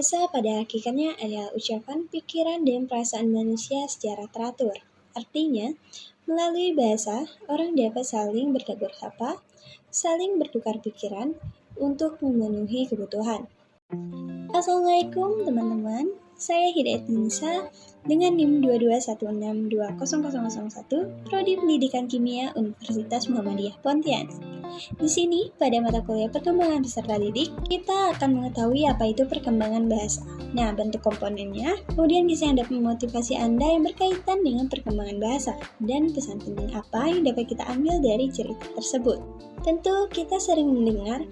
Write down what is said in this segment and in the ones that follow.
Bahasa pada hakikatnya adalah ucapan, pikiran, dan perasaan manusia secara teratur. Artinya, melalui bahasa, orang dapat saling bertegur sapa, saling bertukar pikiran untuk memenuhi kebutuhan. Assalamualaikum teman-teman, saya Hidayat Nisa dengan NIM 22162001, Prodi Pendidikan Kimia Universitas Muhammadiyah Pontianak. Di sini, pada mata kuliah perkembangan peserta didik, kita akan mengetahui apa itu perkembangan bahasa. Nah, bentuk komponennya, kemudian kisah yang dapat memotivasi Anda yang berkaitan dengan perkembangan bahasa, dan pesan penting apa yang dapat kita ambil dari cerita tersebut. Tentu, kita sering mendengar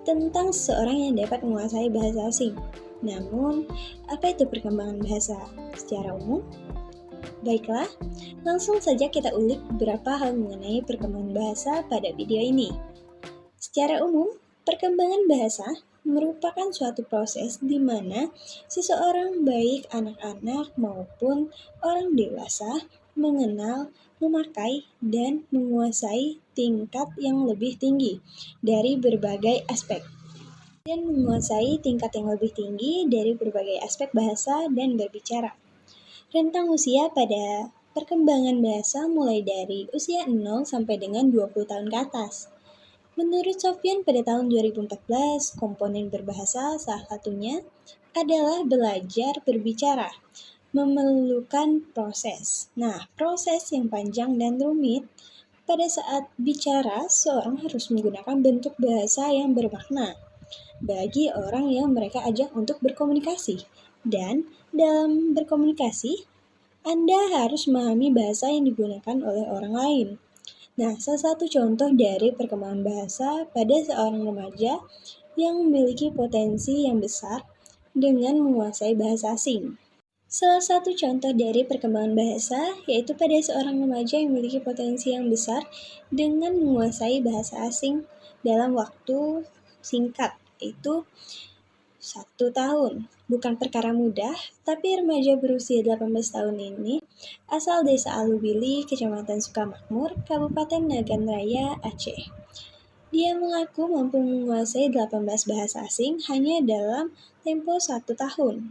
tentang seseorang yang dapat menguasai bahasa asing. Namun, apa itu perkembangan bahasa secara umum? Baiklah, langsung saja kita ulik beberapa hal mengenai perkembangan bahasa pada video ini. Secara umum, perkembangan bahasa merupakan suatu proses di mana seseorang, baik anak-anak maupun orang dewasa, mengenal, memakai, dan menguasai tingkat yang lebih tinggi dari berbagai aspek. Bahasa dan berbicara. Rentang usia pada perkembangan bahasa mulai dari usia 0 sampai dengan 20 tahun ke atas. Menurut Sofyan pada tahun 2014, komponen berbahasa salah satunya adalah belajar berbicara, memerlukan proses. Nah, proses yang panjang dan rumit. Pada saat bicara, seorang harus menggunakan bentuk bahasa yang bermakna bagi orang yang mereka ajak untuk berkomunikasi. Dan dalam berkomunikasi, Anda harus memahami bahasa yang digunakan oleh orang lain. Nah, salah satu contoh dari perkembangan bahasa pada seorang remaja yang memiliki potensi yang besar dengan menguasai bahasa asing. Salah satu contoh dari perkembangan bahasa yaitu pada seorang remaja yang memiliki potensi yang besar dengan menguasai bahasa asing dalam waktu singkat, yaitu 1 tahun. Bukan perkara mudah, tapi remaja berusia 18 tahun ini asal desa Alubili, Kecamatan Sukamakmur, Kabupaten Nagan Raya, Aceh. Dia mengaku mampu menguasai 18 bahasa asing hanya dalam tempo 1 tahun.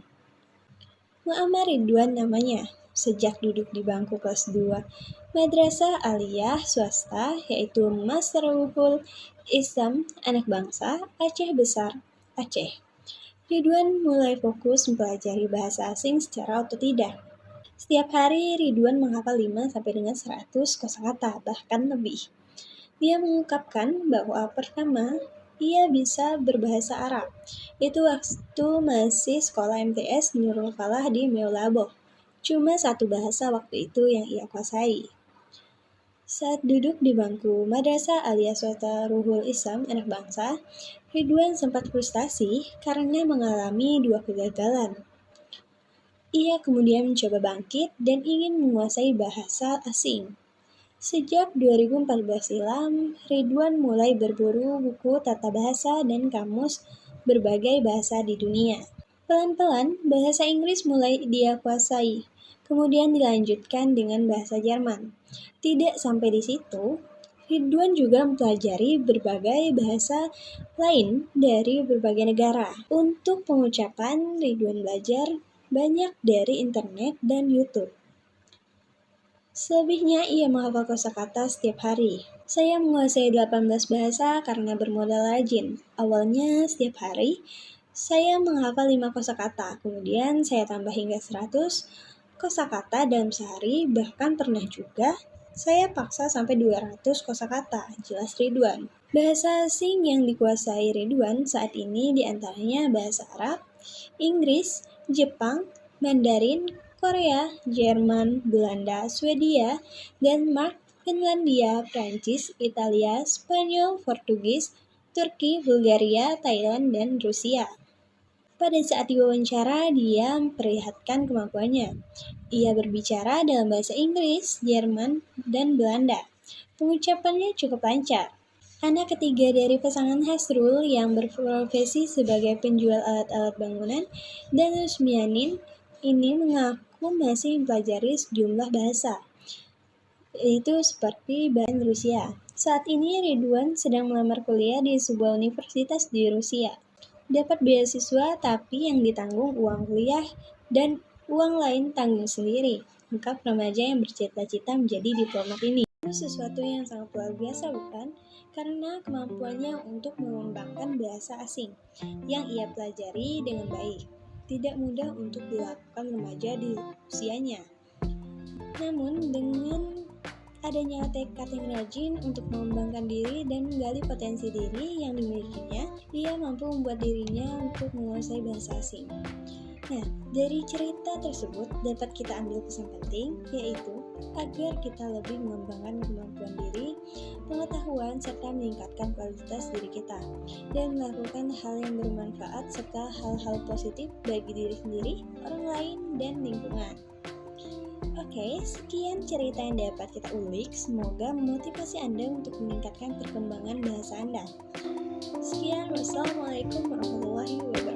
Muammar Ridwan namanya, sejak duduk di bangku kelas 2 Madrasah Aliyah swasta, yaitu Masrahul Islam Anak Bangsa, Aceh Besar, Aceh. Ridwan mulai fokus mempelajari bahasa asing secara otodidak. Setiap hari Ridwan menghafal 5-100 kosakata, bahkan lebih. Dia mengungkapkan bahwa pertama, ia bisa berbahasa Arab. Itu waktu masih sekolah MTS Nurul Falah di Meulaboh. Cuma satu bahasa waktu itu yang ia kuasai. Saat duduk di bangku Madrasah Aliyah Swasta Ruhul Islam Anak Bangsa, Ridwan sempat frustasi karena mengalami 2 kegagalan. Ia kemudian mencoba bangkit dan ingin menguasai bahasa asing. Sejak 2014 silam, Ridwan mulai berburu buku tata bahasa dan kamus berbagai bahasa di dunia. Pelan-pelan, bahasa Inggris mulai dia kuasai, kemudian dilanjutkan dengan bahasa Jerman. Tidak sampai di situ, Ridwan juga mempelajari berbagai bahasa lain dari berbagai negara. Untuk pengucapan, Ridwan belajar banyak dari internet dan YouTube. Selebihnya ia menghafal kosakata setiap hari. Saya menguasai 18 bahasa karena bermodal rajin. Awalnya setiap hari, saya menghafal 5 kosakata, kemudian saya tambah hingga 100 kosakata dalam sehari, bahkan pernah juga saya paksa sampai 200 kosakata, jelas Ridwan. Bahasa asing yang dikuasai Ridwan saat ini diantaranya bahasa Arab, Inggris, Jepang, Mandarin, Korea, Jerman, Belanda, Swedia, Denmark, Finlandia, Prancis, Italia, Spanyol, Portugis, Turki, Bulgaria, Thailand, dan Rusia. Pada saat diwawancara, dia memperlihatkan kemampuannya. Ia berbicara dalam bahasa Inggris, Jerman, dan Belanda. Pengucapannya cukup lancar. Anak ketiga dari pasangan Hasrul yang berprofesi sebagai penjual alat-alat bangunan dan Rusmianin ini mengaku masih mempelajari sejumlah bahasa, yaitu seperti bahasa Rusia. Saat ini Ridwan sedang melamar kuliah di sebuah universitas di Rusia. dapat beasiswa tapi yang ditanggung uang kuliah dan uang lain tanggung sendiri. Lengkap remaja yang bercita-cita menjadi diplomat ini. Itu sesuatu yang sangat luar biasa, bukan? Karena kemampuannya untuk mengembangkan bahasa asing yang ia pelajari dengan baik tidak mudah untuk dilakukan remaja di usianya. Namun dengan adanya tekad yang rajin untuk mengembangkan diri dan menggali potensi diri yang dimilikinya, ia mampu membuat dirinya untuk menguasai bahasa asing. Nah, dari cerita tersebut dapat kita ambil pesan penting, yaitu agar kita lebih mengembangkan kemampuan diri, pengetahuan, serta meningkatkan kualitas diri kita, dan melakukan hal yang bermanfaat serta hal-hal positif bagi diri sendiri, orang lain, dan lingkungan. Oke, sekian cerita yang dapat kita ulik. Semoga memotivasi Anda untuk meningkatkan perkembangan bahasa Anda. Sekian, wassalamualaikum warahmatullahi wabarakatuh.